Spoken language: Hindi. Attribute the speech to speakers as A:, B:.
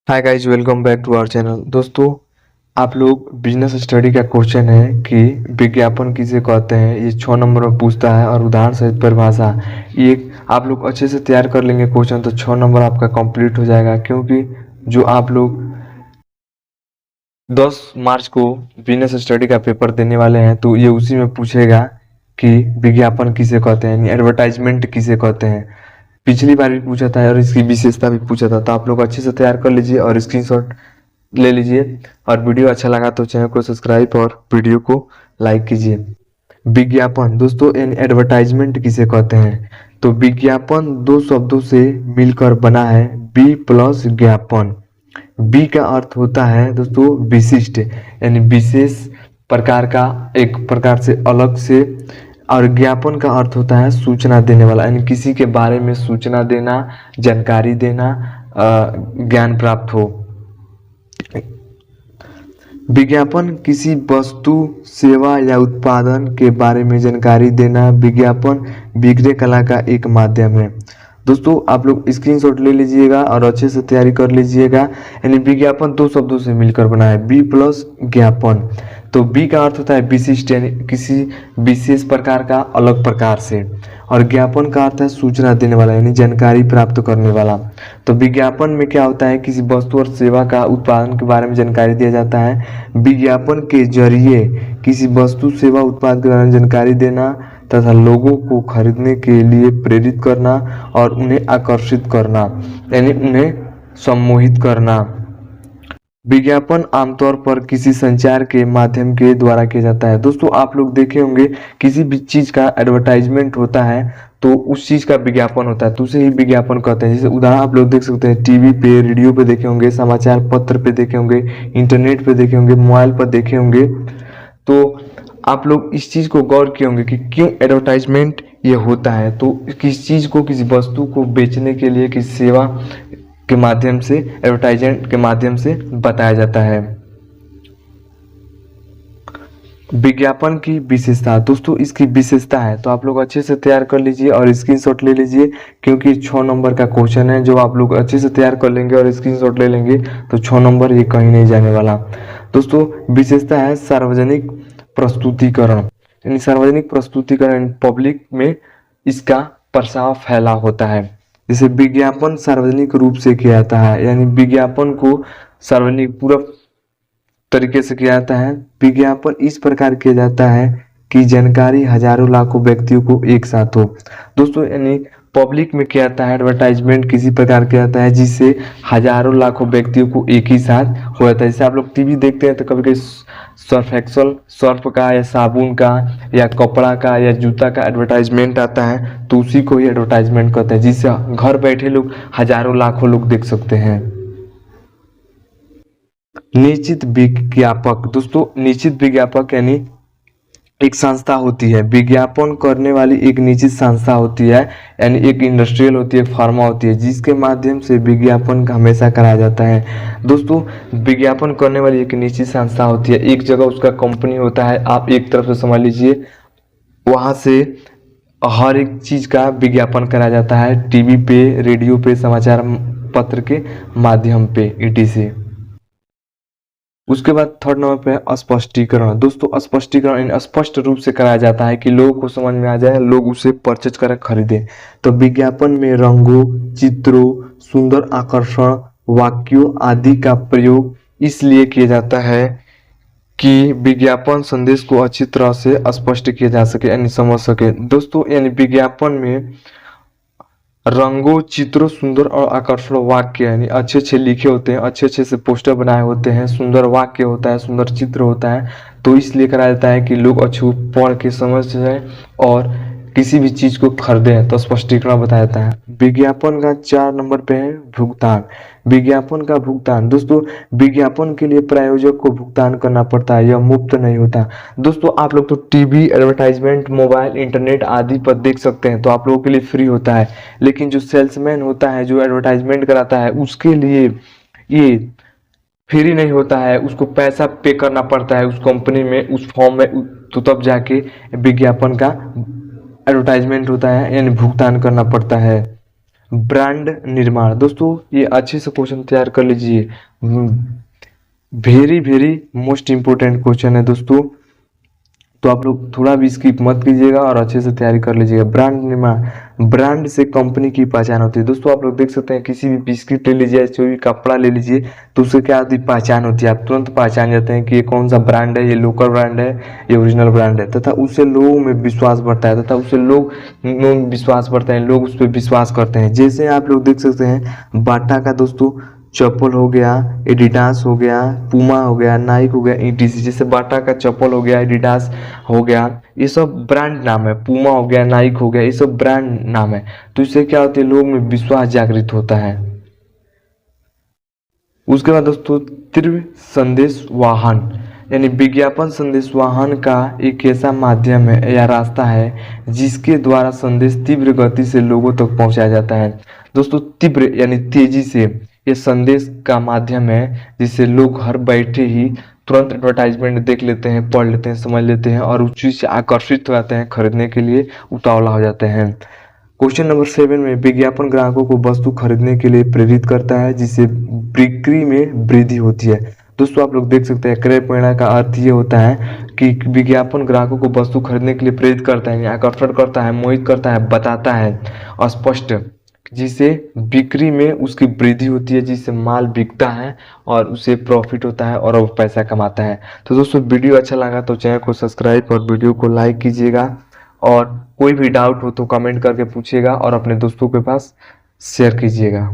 A: Hi guys, welcome back to our channel. दोस्तों, आप लोग बिजनेस स्टडी का क्वेश्चन है कि विज्ञापन किसे कहते हैं, ये 6 नंबर में पूछता है और उदाहरण सहित परिभाषा। ये आप लोग अच्छे से तैयार कर लेंगे क्वेश्चन तो 6 नंबर आपका कंप्लीट हो जाएगा, क्योंकि जो आप लोग 10 मार्च को बिजनेस स्टडी का पेपर देने वाले हैं तो ये उसी में पूछेगा कि विज्ञापन किसे कहते हैं, यानी एडवर्टाइजमेंट किसे कहते हैं। पिछली बार भी पूछा था और इसकी विशेषता भी पूछा था, तो आप लोग अच्छे से तैयार कर लीजिए और स्क्रीनशॉट ले लीजिए। और वीडियो अच्छा लगा तो चैनल को सब्सक्राइब और वीडियो को लाइक कीजिए। विज्ञापन दोस्तों, यानी एडवर्टाइजमेंट किसे कहते हैं, तो विज्ञापन दो शब्दों से मिलकर बना है, बी प्लस ज्ञापन। बी का अर्थ होता है दोस्तों विशिष्ट, यानी विशेष प्रकार का, एक प्रकार से अलग से। और ज्ञापन का अर्थ होता है सूचना देने वाला, यानी किसी के बारे में सूचना देना, जानकारी देना, ज्ञान प्राप्त हो। विज्ञापन किसी वस्तु, सेवा या उत्पादन के बारे में जानकारी देना। विज्ञापन विक्रय कला का एक माध्यम है। दोस्तों, आप लोग स्क्रीनशॉट ले लीजिएगा और अच्छे से तैयारी कर लीजिएगा। यानी विज्ञापन दो शब्दों से मिलकर बना है, बी प्लस ज्ञापन। तो बी का अर्थ होता है विशिष्ट, यानी किसी विशेष प्रकार का, अलग प्रकार से। और ज्ञापन का अर्थ है सूचना देने वाला, यानी जानकारी प्राप्त करने वाला। तो विज्ञापन में क्या होता है, किसी वस्तु और सेवा का उत्पादन के बारे में जानकारी दिया जाता है। विज्ञापन के जरिए किसी वस्तु, सेवा, उत्पाद के बारे में जानकारी देना तथा लोगों को खरीदने के लिए प्रेरित करना और उन्हें आकर्षित करना, यानी उन्हें सम्मोहित करना। विज्ञापन आमतौर पर किसी संचार के माध्यम के द्वारा किया जाता है। दोस्तों, आप लोग देखे होंगे किसी भी चीज का एडवर्टाइजमेंट होता है तो उस चीज का विज्ञापन होता है, तो उसे ही विज्ञापन कहते हैं। जैसे उदाहरण आप लोग देख सकते हैं, टीवी पे, रेडियो पे देखे होंगे, समाचार पत्र पे देखे होंगे, इंटरनेट पे देखे होंगे, मोबाइल पर देखे होंगे। तो आप लोग इस चीज को गौर किए होंगे कि क्यों एडवर्टाइजमेंट ये होता है। तो किस चीज को, किसी वस्तु को बेचने के लिए, किसी सेवा के माध्यम से, एडवर्टाइजमेंट के माध्यम से बताया जाता है। विज्ञापन की विशेषता दोस्तों, इसकी विशेषता है तो आप लोग अच्छे से तैयार कर लीजिए और स्क्रीनशॉट ले लीजिए, क्योंकि 6 नंबर का क्वेश्चन है। जो आप लोग अच्छे से तैयार कर लेंगे और स्क्रीनशॉट ले लेंगे तो 6 नंबर ये कहीं नहीं जाने वाला। दोस्तों, विशेषता है सार्वजनिक प्रस्तुतिकरण, यानी सार्वजनिक प्रस्तुतिकरण, पब्लिक में इसका प्रसार फैला होता है। जैसे विज्ञापन सार्वजनिक रूप से किया जाता है, यानी विज्ञापन को सार्वजनिक पूरा तरीके से किया जाता है। विज्ञापन इस प्रकार किया जाता है कि जानकारी हजारों लाखों व्यक्तियों को एक साथ हो। दोस्तों, यानी पब्लिक में किया जाता है, एडवर्टाइजमेंट किसी प्रकार किया जाता है जिससे हजारों लाखों व्यक्तियों को एक ही साथ हो जाता है। जैसे आप लोग टीवी देखते हैं तो कभी कभी सर्फ एक्सल, सर्फ का या साबुन का या कपड़ा का या जूता का एडवर्टाइजमेंट आता है, तो उसी को ही एडवर्टाइजमेंट कहते हैं, जिससे घर बैठे लोग हजारों लाखों लोग देख सकते हैं। निश्चित विज्ञापक दोस्तों, निश्चित विज्ञापक यानी एक संस्था होती है, विज्ञापन करने वाली एक निश्चित संस्था होती है, यानी एक इंडस्ट्रियल होती है, फार्मा होती है, जिसके माध्यम से विज्ञापन हमेशा कराया जाता है। दोस्तों, विज्ञापन करने वाली एक निश्चित संस्था होती है, एक जगह उसका कंपनी होता है, आप एक तरफ से समझ लीजिए, वहां से हर एक चीज का विज्ञापन कराया जाता है, टीवी पे, रेडियो पे, समाचार पत्र के माध्यम पे, etc। उसके बाद 3 नंबर पे स्पष्टीकरण। दोस्तों, स्पष्टीकरण स्पष्ट रूप से कराया जाता है कि लोगों को समझ में आ जाए, लोग उसे परचेज कर खरीदें। तो विज्ञापन में रंगों, चित्रों, सुंदर आकर्षण, वाक्यों आदि का प्रयोग इसलिए किया जाता है कि विज्ञापन संदेश को अच्छी तरह से स्पष्ट किया जा सके, यानी समझ सके। दोस्तों, यानी विज्ञापन में रंगों, चित्रों, सुंदर और आकर्षक वाक्य, यानी अच्छे अच्छे लिखे होते हैं, अच्छे अच्छे से पोस्टर बनाए होते हैं, सुंदर वाक्य होता है, सुंदर चित्र होता है, तो इसलिए कराया जाता है कि लोग अच्छे पढ़ के समझ जाए और किसी भी चीज को खरीदें, तो स्पष्टीकरण बताया जाता है। विज्ञापन का 4 नंबर पे है भुगतान। विज्ञापन का भुगतान दोस्तों, विज्ञापन के लिए प्रायोजक को भुगतान करना पड़ता है, यह मुफ्त नहीं होता। दोस्तों, आप लोग तो टीवी एडवर्टाइजमेंट, मोबाइल, इंटरनेट आदि पर देख सकते हैं, तो आप लोगों के लिए फ्री होता है, लेकिन जो सेल्समैन होता है, जो एडवर्टाइजमेंट कराता है, उसके लिए ये फ्री नहीं होता है, उसको पैसा पे करना पड़ता है उस कंपनी में, उस फॉर्म में, तो तब जाके विज्ञापन का एडवर्टाइजमेंट होता है, यानी भुगतान करना पड़ता है। ब्रांड निर्माण। दोस्तों ये अच्छे से क्वेश्चन तैयार कर लीजिए, very very most important question है दोस्तों, तो आप लोग थोड़ा भी स्किप मत कीजिएगा और अच्छे से तैयारी कर लीजिएगा। ब्रांड निर्माण, ब्रांड से कंपनी की पहचान होती है। दोस्तों आप लोग देख सकते हैं, किसी भी बिस्किट ले लीजिए, कोई भी कपड़ा ले लीजिए, तो उससे क्या होती है, पहचान होती है। आप तुरंत पहचान जाते हैं कि ये कौन सा ब्रांड है, ये लोकल ब्रांड है, ये ओरिजिनल ब्रांड है, तथा उससे लोगों में विश्वास बढ़ता है, तथा उससे लोग विश्वास बढ़ते हैं, लोग उस पर विश्वास करते हैं। जैसे आप लोग देख सकते हैं बाटा का दोस्तों चप्पल हो गया, एडिडास हो गया, पूमा हो गया, नाइक हो गया, ईटीसी। जैसे बाटा का चप्पल हो गया, एडिडास हो गया, ये सब ब्रांड नाम है। पूमा हो गया, नाइक हो गया, ये सब ब्रांड नाम है। तो इससे क्या होता है, लोगों में विश्वास जागृत होता है। उसके बाद दोस्तों तीव्र संदेश वाहन, यानी विज्ञापन संदेश वाहन का एक ऐसा माध्यम है या रास्ता है जिसके द्वारा संदेश तीव्र गति से लोगों तक पहुंचाया जाता है। दोस्तों तीव्र यानी तेजी से, ये संदेश का माध्यम है जिससे लोग घर बैठे ही तुरंत एडवर्टाइजमेंट देख लेते हैं, पढ़ लेते हैं, समझ लेते हैं और उस चीज से आकर्षित हो जाते हैं, खरीदने के लिए उतावला हो जाते हैं। क्वेश्चन नंबर 7 में, विज्ञापन ग्राहकों को वस्तु खरीदने के लिए प्रेरित करता है जिससे बिक्री में वृद्धि होती है। दोस्तों आप लोग देख सकते हैं, क्रय प्रेरणा का अर्थ ये होता है कि विज्ञापन ग्राहकों को वस्तु खरीदने के लिए प्रेरित करता है, आकर्षण करता है, मोहित करता है, बताता है स्पष्ट, जिससे बिक्री में उसकी वृद्धि होती है, जिससे माल बिकता है और उसे प्रॉफिट होता है और वो पैसा कमाता है। तो दोस्तों वीडियो अच्छा लगा तो चैनल को सब्सक्राइब और वीडियो को लाइक कीजिएगा, और कोई भी डाउट हो तो कमेंट करके पूछिएगा और अपने दोस्तों के पास शेयर कीजिएगा।